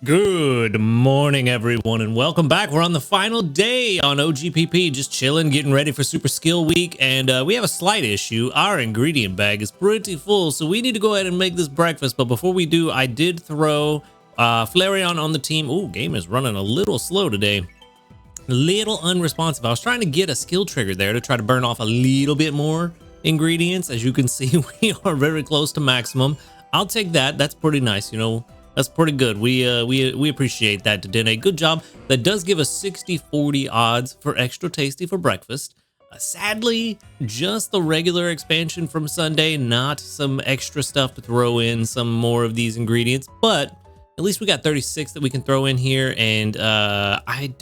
Good morning, everyone, and welcome back. We're on the final day on OGPP, just chilling, getting ready for Super Skill Week, and we have a slight issue. Our ingredient bag is pretty full, so we need to go ahead and make this breakfast. But before we do, I did throw Flareon on the team. Ooh, game is running a little slow today. A little unresponsive. I was trying to get a skill trigger there to try to burn off a little bit more ingredients. As you can see, we are very close to maximum. I'll take that. That's pretty nice, you know. That's pretty good. We appreciate that, Dene. Good job. That does give us 60-40 odds for extra tasty for breakfast. Sadly, just the regular expansion from Sunday, not some extra stuff to throw in some more of these ingredients, but at least we got 36 that we can throw in here. And I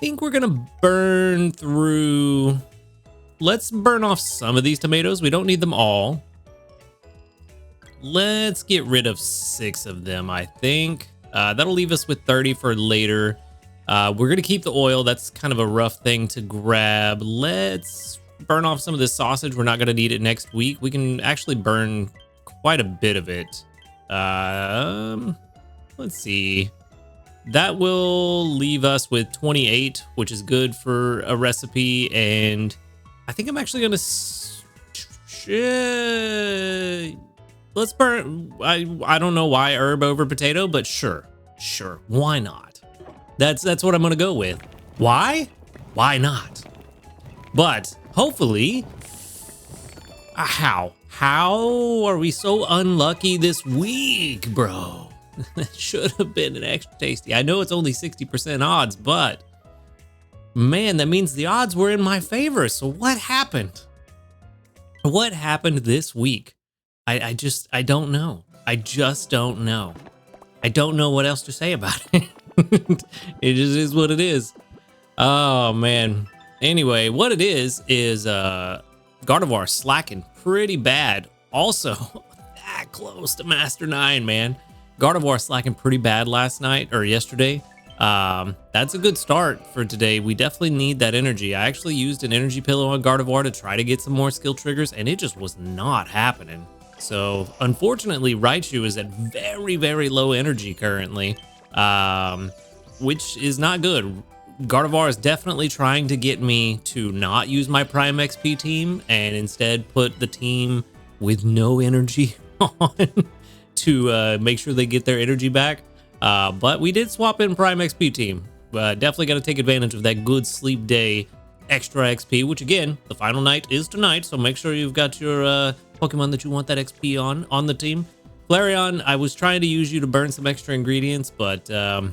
think we're gonna burn through. Let's burn off some of these tomatoes. We don't need them all. Let's get rid of 6 of them, I think. That'll leave us with 30 for later. We're going to keep the oil. That's kind of a rough thing to grab. Let's burn off some of this sausage. We're not going to need it next week. We can actually burn quite a bit of it. Let's see. That will leave us with 28, which is good for a recipe. And I think I'm actually going to... Let's burn. I don't know why herb over potato, but sure, why not? That's what I'm gonna go with. Why not? But hopefully, how are we so unlucky this week, bro? That should have been an extra tasty. I know it's only 60% odds, but man, that means the odds were in my favor. So what happened? What happened this week? I don't know. I just don't know. I don't know what else to say about it. It just is what it is. Oh, man. Anyway, what it is Gardevoir slacking pretty bad. Also, that close to Master 9, man. Gardevoir slacking pretty bad last night or yesterday. That's a good start for today. We definitely need that energy. I actually used an energy pillow on Gardevoir to try to get some more skill triggers, and it just was not happening. So unfortunately, Raichu is at very, very low energy currently, which is not good. Gardevoir is definitely trying to get me to not use my Prime XP team and instead put the team with no energy on to make sure they get their energy back. But we did swap in Prime XP team. Definitely got to take advantage of that good sleep day extra XP, which again, the final night is tonight. So make sure you've got your Pokemon that you want that XP on the team. Flareon, I was trying to use you to burn some extra ingredients, but I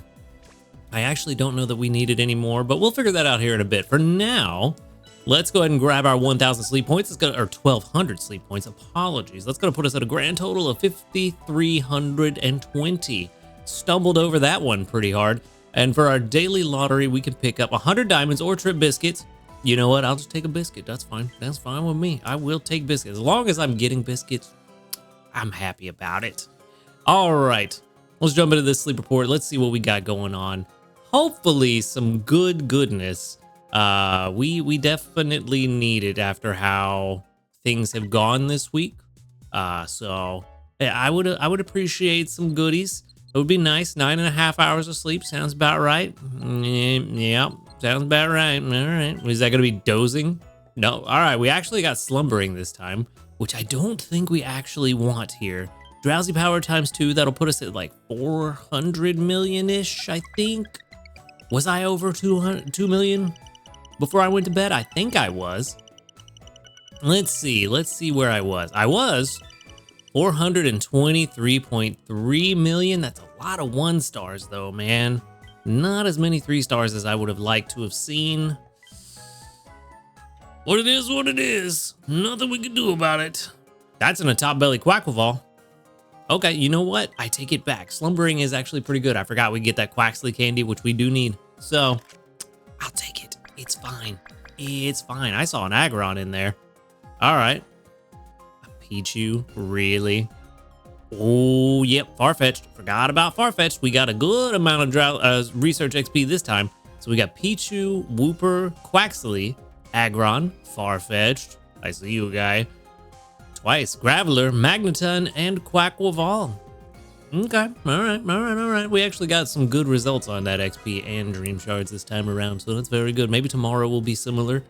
actually don't know that we need it anymore, but we'll figure that out here in a bit. For now, let's go ahead and grab our 1,000 sleep points. It's gonna, or 1,200 sleep points, apologies. That's gonna put us at a grand total of 5,320. Stumbled over that one pretty hard. And for our daily lottery, we can pick up 100 diamonds or trip biscuits. You know what? I'll just take a biscuit. That's fine. That's fine with me. I will take biscuits. As long as I'm getting biscuits, I'm happy about it. All right. Let's jump into this sleep report. Let's see what we got going on. Hopefully some goodness. We definitely need it after how things have gone this week. So yeah, I would appreciate some goodies. It would be nice. 9.5 hours of sleep sounds about right. Yep. Sounds about right. All right. Is that going to be dozing? No. All right. We actually got slumbering this time, which I don't think we actually want here. Drowsy power ×2. That'll put us at like 400 million-ish, I think. Was I over 2 million before I went to bed? I think I was. Let's see. Let's see where I was. I was 423.3 million. That's a lot of 1 stars though, man. Not as many 3 stars as I would have liked to have seen. What it is. Nothing we can do about it. That's in a top belly Quackleval. Okay, you know what? I take it back. Slumbering is actually pretty good. I forgot we get that Quaxley candy, which we do need. So, I'll take it. It's fine. It's fine. I saw an Aggron in there. All right. A Pichu, really? Oh, yep, Farfetch'd. Forgot about Farfetch'd. We got a good amount of research XP this time. So we got Pichu, Wooper, Quaxley, Aggron, Farfetch'd. I see you, guy. Twice, Graveler, Magneton, and Quackleval. Okay. All right. All right. All right. We actually got some good results on that XP and Dream Shards this time around, so that's very good. Maybe tomorrow will be similar.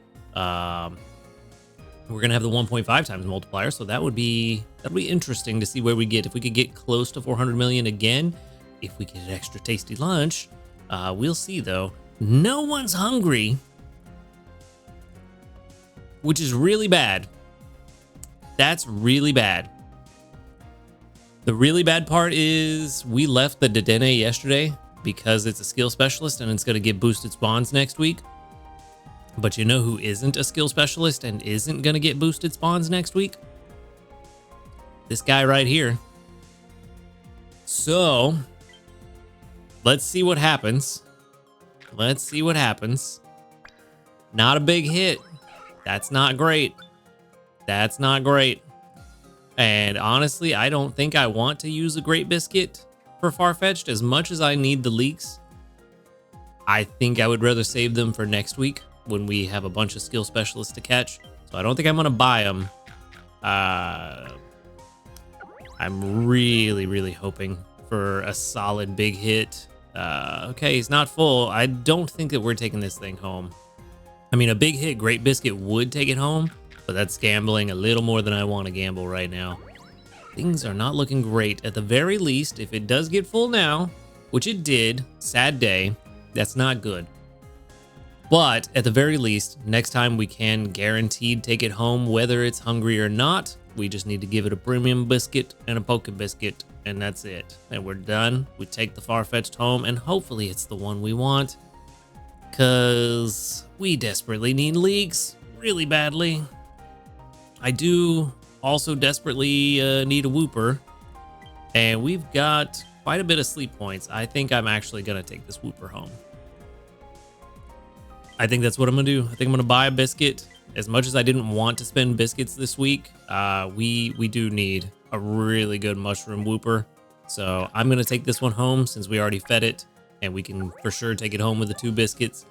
We're gonna have the 1.5 times multiplier, so that'll be interesting to see where we get. If we could get close to 400 million again, if we get an extra tasty lunch, we'll see though. No one's hungry, which is really bad. That's really bad. The really bad part is we left the Dedenne yesterday because it's a skill specialist and it's gonna get boosted spawns next week. But you know who isn't a skill specialist and isn't going to get boosted spawns next week? This guy right here. So, let's see what happens. Let's see what happens. Not a big hit. That's not great. That's not great. And honestly, I don't think I want to use a Great Biscuit for Farfetch'd as much as I need the leaks. I think I would rather save them for next week, when we have a bunch of skill specialists to catch. So I don't think I'm gonna buy them. I'm really hoping for a solid big hit. Okay, he's not full. I don't think that we're taking this thing home. I mean, a big hit Great Biscuit would take it home, but that's gambling a little more than I want to gamble right now. Things are not looking great. At the very least, if it does get full now, which it did, sad day, that's not good. But at the very least, next time we can guaranteed take it home, whether it's hungry or not. We just need to give it a premium biscuit and a poke biscuit, and that's it. And we're done. We take the Farfetch'd home, and hopefully it's the one we want, because we desperately need leaks really badly. I do also desperately need a Whooper, and we've got quite a bit of sleep points. I think I'm actually going to take this Whooper home. I think that's what I'm gonna do. I think I'm gonna buy a biscuit. As much as I didn't want to spend biscuits this week, we do need a really good mushroom Whooper. So I'm gonna take this one home since we already fed it, and we can for sure take it home with the 2 biscuits.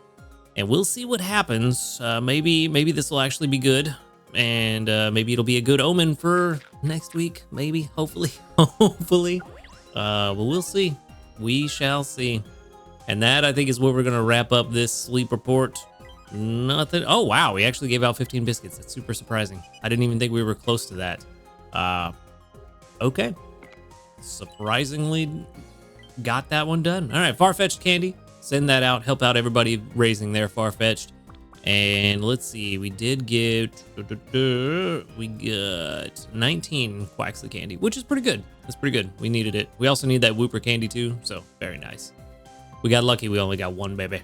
And we'll see what happens. Maybe this will actually be good, and maybe it'll be a good omen for next week. Maybe, hopefully, hopefully. But we'll see. We shall see. And that, I think, is where we're going to wrap up this sleep report. Nothing. Oh, wow. We actually gave out 15 biscuits. That's super surprising. I didn't even think we were close to that. Okay. Surprisingly got that one done. All right. Farfetch'd candy. Send that out. Help out everybody raising their Farfetch'd. And let's see. We did get... We got 19 Quaxley candy, which is pretty good. That's pretty good. We needed it. We also need that Whooper candy, too. So, very nice. We got lucky. We only got 1, baby.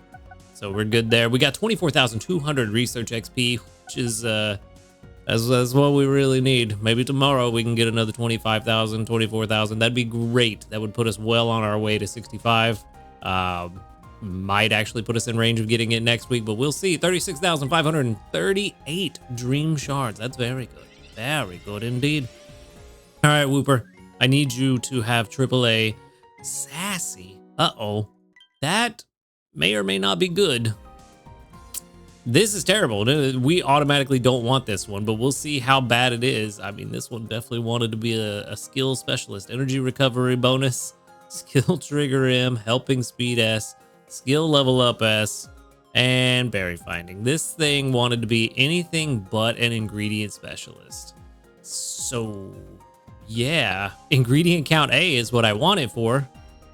So we're good there. We got 24,200 research XP, which is that's what we really need. Maybe tomorrow we can get another 25,000, 24,000. That'd be great. That would put us well on our way to 65. Might actually put us in range of getting it next week, but we'll see. 36,538 Dream Shards. That's very good. Very good indeed. All right, Whooper. I need you to have AAA Sassy. Uh-oh. That may or may not be good. This is terrible. We automatically don't want this one, but we'll see how bad it is. I mean, this one definitely wanted to be a skill specialist. Energy recovery bonus, skill trigger M, helping speed S, skill level up S, and berry finding. This thing wanted to be anything but an ingredient specialist. So, yeah, ingredient count A is what I want it for.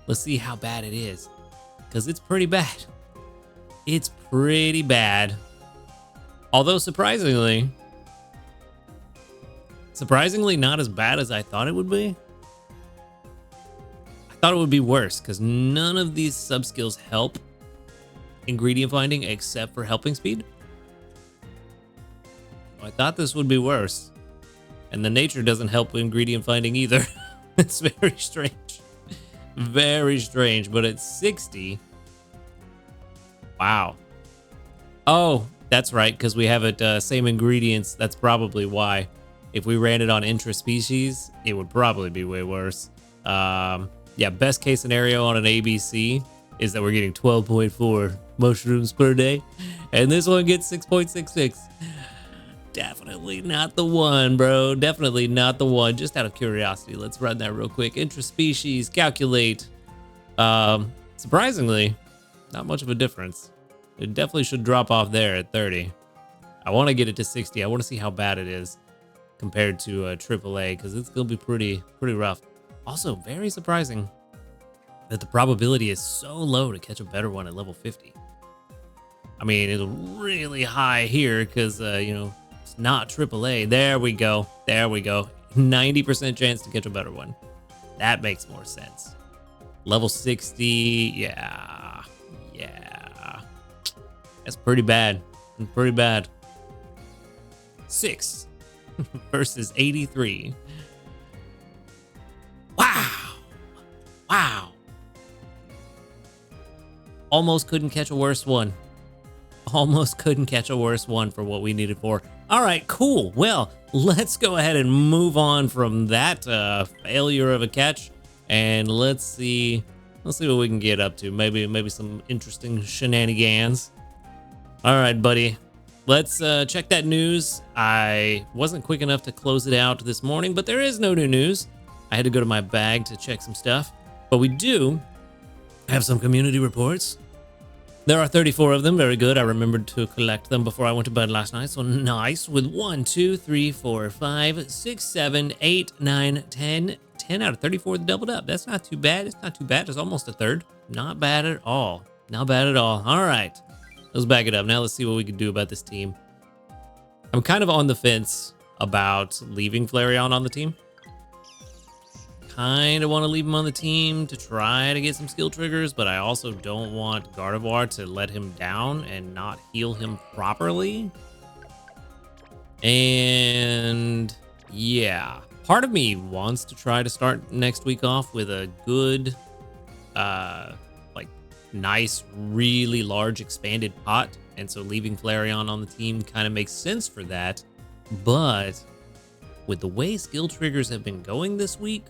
Let's see how bad it is, because it's pretty bad. It's pretty bad. Although surprisingly not as bad as I thought it would be. I thought it would be worse because none of these sub-skills help ingredient finding except for helping speed. I thought this would be worse. And the nature doesn't help ingredient finding either. It's very strange. Very strange, but at 60... Wow. Oh, that's right, because we have it same ingredients. That's probably why. If we ran it on intra-species, it would probably be way worse. Yeah, best case scenario on an ABC is that we're getting 12.4 mushrooms per day, and this one gets 6.66. Definitely not the one, bro. Definitely not the one. Just out of curiosity, let's run that real quick. Intraspecies, calculate. Surprisingly, not much of a difference. It definitely should drop off there at 30. I want to get it to 60. I want to see how bad it is compared to AAA, because it's going to be pretty rough. Also, very surprising that the probability is so low to catch a better one at level 50. I mean, it's really high here because, you know, it's not AAA. There we go. There we go. 90% chance to catch a better one. That makes more sense. Level 60, yeah. That's pretty bad. Pretty bad. 6 versus 83. Wow. Almost couldn't catch a worse one. Almost couldn't catch a worse one for what we needed for. All right, cool. Well, let's go ahead and move on from that failure of a catch, and let's see what we can get up to. Maybe some interesting shenanigans. All right, buddy. Let's check that news. I wasn't quick enough to close it out this morning, but there is no new news. I had to go to my bag to check some stuff, but we do have some community reports. There are 34 of them. Very good. I remembered to collect them before I went to bed last night. So nice. With 1, 2, 3, 4, 5, 6, 7, 8, 9, 10. 10 out of 34 that doubled up. That's not too bad. It's not too bad. It's almost a third. Not bad at all. Not bad at all. All right. Let's back it up. Now let's see what we can do about this team. I'm kind of on the fence about leaving Flareon on the team. Kind of want to leave him on the team to try to get some skill triggers, but I also don't want Gardevoir to let him down and not heal him properly. And yeah, part of me wants to try to start next week off with a good, like nice, really large expanded pot. And so leaving Flareon on the team kind of makes sense for that. But with the way skill triggers have been going this week,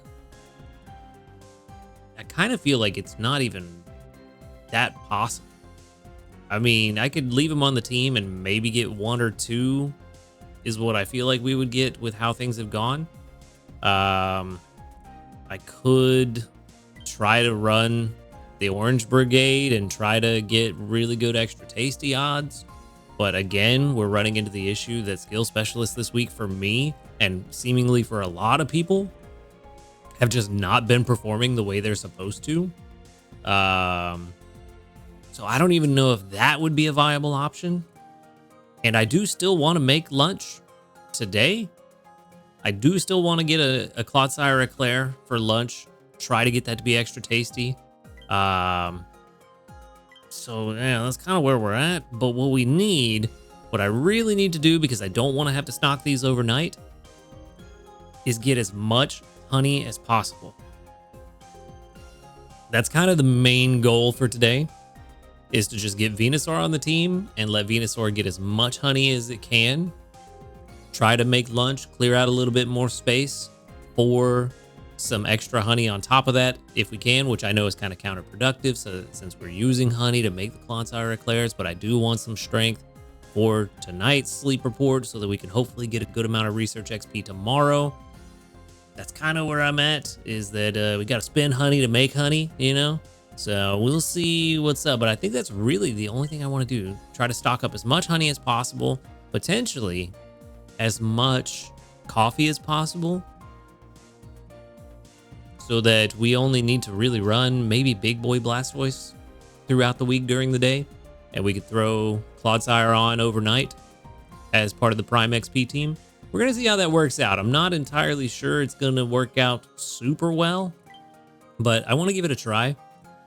I kind of feel like it's not even that possible. I mean, I could leave him on the team and maybe get 1 or 2 is what I feel like we would get with how things have gone. I could try to run the Orange Brigade and try to get really good extra tasty odds. But again, we're running into the issue that skill specialists this week for me and seemingly for a lot of people have just not been performing the way they're supposed to. So I don't even know if that would be a viable option. And I do still want to make lunch today. I do still want to get a Clodsire Eclair for lunch. Try to get that to be extra tasty. So yeah, that's kind of where we're at. But what I really need to do, because I don't want to have to stock these overnight, is get as much honey as possible. That's kind of the main goal for today, is to just get Venusaur on the team and let Venusaur get as much honey as it can. Try to make lunch, clear out a little bit more space for some extra honey on top of that if we can, which I know is kind of counterproductive, so since we're using honey to make the Clodsire Eclairs, but I do want some strength for tonight's sleep report so that we can hopefully get a good amount of research XP tomorrow. That's kind of where I'm at, is that we got to spend honey to make honey, you know? So we'll see what's up, but I think that's really the only thing I want to do. Try to stock up as much honey as possible, potentially as much coffee as possible, so that we only need to really run maybe Big Boy Blastoise throughout the week during the day, and we could throw Clodsire on overnight as part of the Prime XP team. We're going to see how that works out. I'm not entirely sure it's going to work out super well, but I want to give it a try.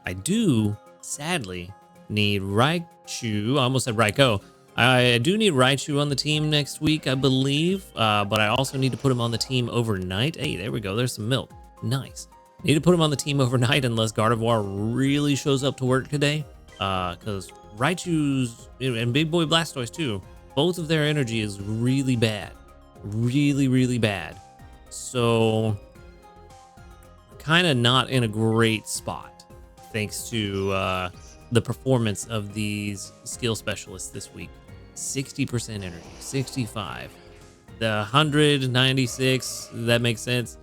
I do, sadly, need Raichu. I almost said Raikou. I do need Raichu on the team next week, I believe, but I also need to put him on the team overnight. Hey, there we go. There's some milk. Nice. Need to put him on the team overnight unless Gardevoir really shows up to work today, because Raichu's, and Big Boy Blastoise too, both of their energy is really bad. Really bad. So kind of not in a great spot thanks to the performance of these skill specialists this week. 60% energy, 65, The 196, that makes sense.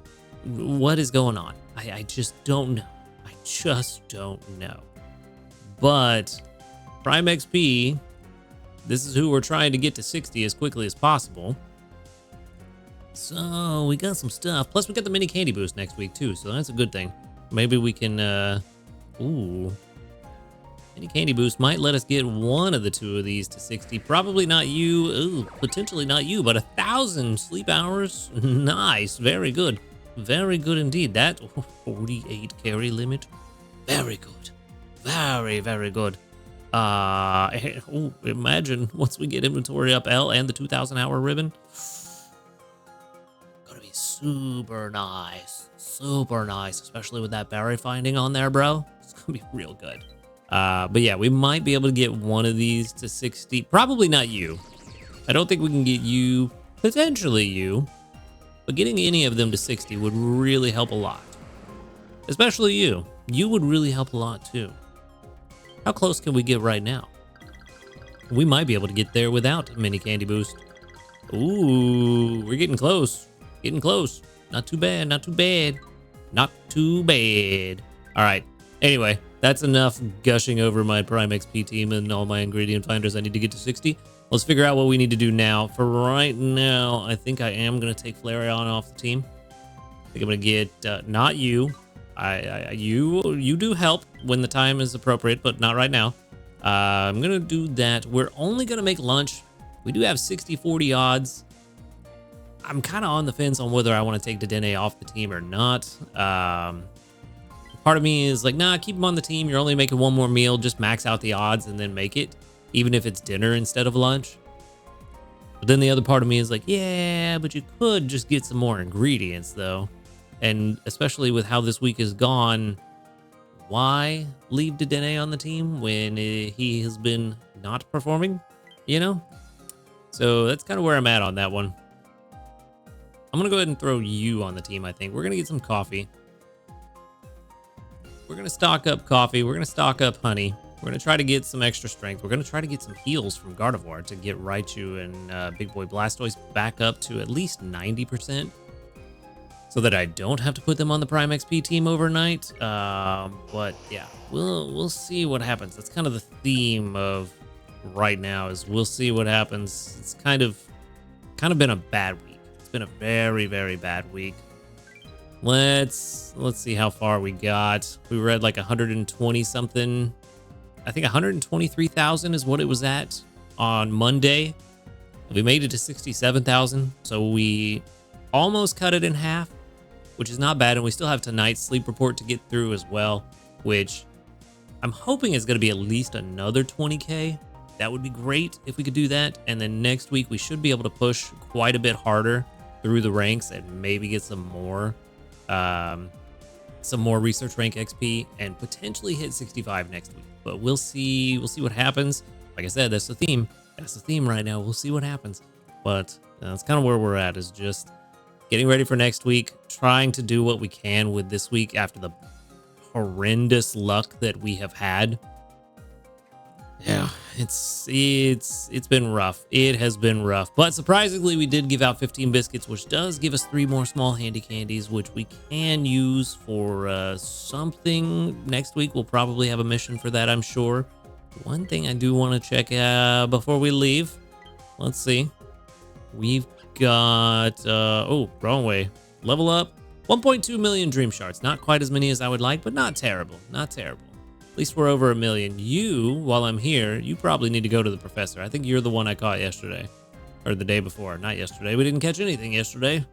What is going on? I just don't know. I just don't know. But Prime XP, this is who we're trying to get to 60 as quickly as possible. So we got some stuff. Plus we got the mini candy boost next week too, so that's a good thing. Maybe we can, ooh. Mini candy boost might let us get one of the two of these to 60. Probably not you. Ooh, potentially not you, but 1,000 sleep hours. Nice. Very good. Very good indeed. That 48 carry limit. Very good. Very, very good. Oh, imagine once we get inventory up L and the 2,000 hour ribbon. Gonna be super nice. Super nice, especially with that berry finding on there, bro. It's gonna be real good. But yeah, we might be able to get one of these to 60. Probably not you. I don't think we can get you. Potentially you. But getting any of them to 60 would really help a lot. Especially you. You would really help a lot too. How close can we get right now? We might be able to get there without a mini candy boost. Ooh, we're getting close. Getting close. Not too bad, not too bad. Not too bad. All right. Anyway, that's enough gushing over my Prime XP team and all my ingredient finders. I need to get to 60. Let's figure out what we need to do now. For right now, I think I am going to take Flareon off the team. I think I'm going to get, not you. You do help when the time is appropriate, but not right now. I'm going to do that. We're only going to make lunch. We do have 60-40 odds. I'm kind of on the fence on whether I want to take Dedenne off the team or not. Part of me is like, nah, keep him on the team. You're only making one more meal. Just max out the odds and then make it, even if it's dinner instead of lunch. But then the other part of me is like, yeah, but you could just get some more ingredients, though. And especially with how this week has gone, why leave Dedenne on the team when he has been not performing, you know? So that's kind of where I'm at on that one. I'm going to go ahead and throw you on the team, I think. We're going to get some coffee. We're going to stock up coffee. We're going to stock up honey. We're going to try to get some extra strength. We're going to try to get some heals from Gardevoir to get Raichu and Big Boy Blastoise back up to at least 90%. So that I don't have to put them on the Prime XP team overnight. But yeah, we'll see what happens. That's kind of the theme of right now is we'll see what happens. It's kind of been a bad week. It's been a very, very bad week. Let's see how far we got. We were at like 120 something. I think 123,000 is what it was at on Monday. We made it to 67,000. So we almost cut it in half, which is not bad. And we still have tonight's sleep report to get through as well, which I'm hoping is going to be at least another 20K. That would be great if we could do that. And then next week, we should be able to push quite a bit harder through the ranks and maybe get some more research rank XP and potentially hit 65 next week. But we'll see what happens. Like I said, that's the theme. That's the theme right now. We'll see what happens. But that's kind of where we're at, is just getting ready for next week, trying to do what we can with this week after the horrendous luck that we have had. Yeah, it's been rough. It has been rough. But surprisingly, we did give out 15 biscuits, which does give us 3 more small handy candies, which we can use for something. Next week, we'll probably have a mission for that, I'm sure. One thing I do want to check out before we leave. Let's see. We've got, oh, wrong way. Level up. 1.2 million dream shards. Not quite as many as I would like, but not terrible. Not terrible. At least we're over 1 million. You, while I'm here, you probably need to go to the professor. I think you're the one I caught yesterday. Or the day before. Not yesterday. We didn't catch anything yesterday.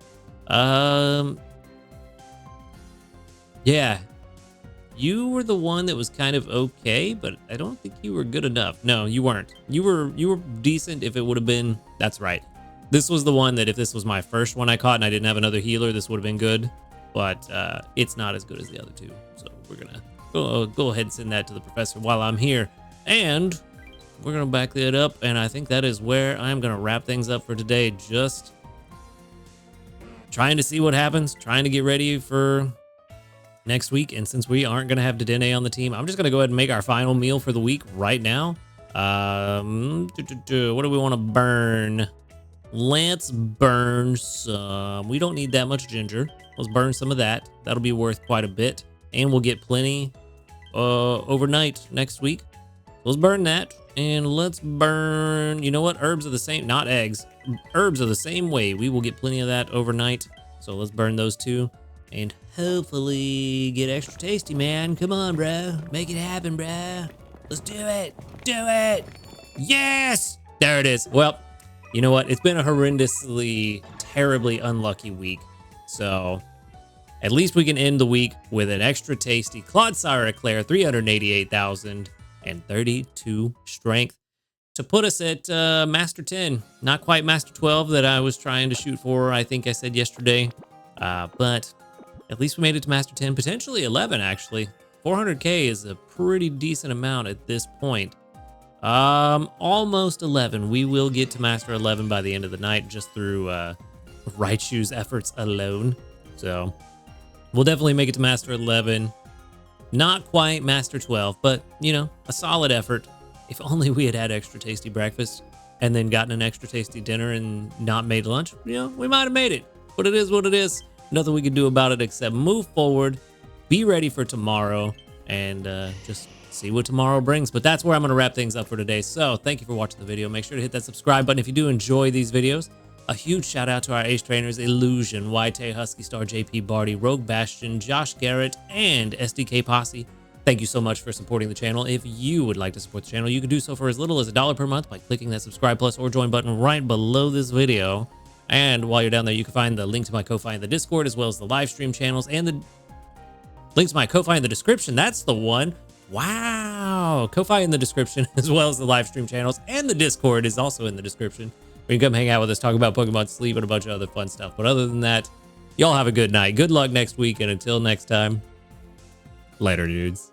Yeah. You were the one that was kind of okay, but I don't think you were good enough. No, you weren't. You were decent if it would have been... That's right. This was the one that if this was my first one I caught and I didn't have another healer, this would have been good. But it's not as good as the other two. So we're going to go ahead and send that to the professor while I'm here. And we're going to back that up. And I think that is where I'm going to wrap things up for today. Just trying to see what happens. Trying to get ready for next week. And since we aren't going to have Dedenne on the team, I'm just going to go ahead and make our final meal for the week right now. What do we want to burn? Let's burn some. We don't need that much ginger. Let's burn some of that. That'll be worth quite a bit. And we'll get plenty overnight next week. Let's burn that. And let's burn, you know what? Herbs are the same, not eggs. Herbs are the same way. We will get plenty of that overnight. So let's burn those too. And hopefully get extra tasty, man. Come on, bro. Make it happen, bro. Let's do it. Do it. Yes. There it is. Well, you know what? It's been a horrendously, terribly unlucky week. So at least we can end the week with an extra tasty Claude Sire Eclair, 388,032 strength to put us at Master 10. Not quite Master 12 that I was trying to shoot for, I think I said yesterday. But at least we made it to Master 10, potentially 11, actually. 400K is a pretty decent amount at this point. Almost 11. We will get to Master 11 by the end of the night just through Raichu's efforts alone. So we'll definitely make it to Master 11. Not quite Master 12, but, you know, a solid effort. If only we had had extra tasty breakfast and then gotten an extra tasty dinner and not made lunch, you know, we might have made it. But it is what it is. Nothing we can do about it except move forward, be ready for tomorrow, and just see what tomorrow brings. But that's where I'm going to wrap things up for today. So thank you for watching the video. Make sure to hit that subscribe button if you do enjoy these videos. A huge shout out to our ace trainers, Illusion, YT, Husky Star, JP Barty, Rogue Bastion, Josh Garrett, and SDK Posse. Thank you so much for supporting the channel. If you would like to support the channel, you can do so for as little as $1 per month by clicking that subscribe plus or join button right below this video. And while you're down there, you can find the link to my Ko-Fi in the Discord, as well as the live stream channels and the link to my Ko-Fi in the description. That's the one. Wow. Ko-Fi in the description, as well as the live stream channels, and the Discord is also in the description. You can come hang out with us, talk about Pokemon Sleep and a bunch of other fun stuff. But other than that, y'all have a good night. Good luck next week, and until next time, later, dudes.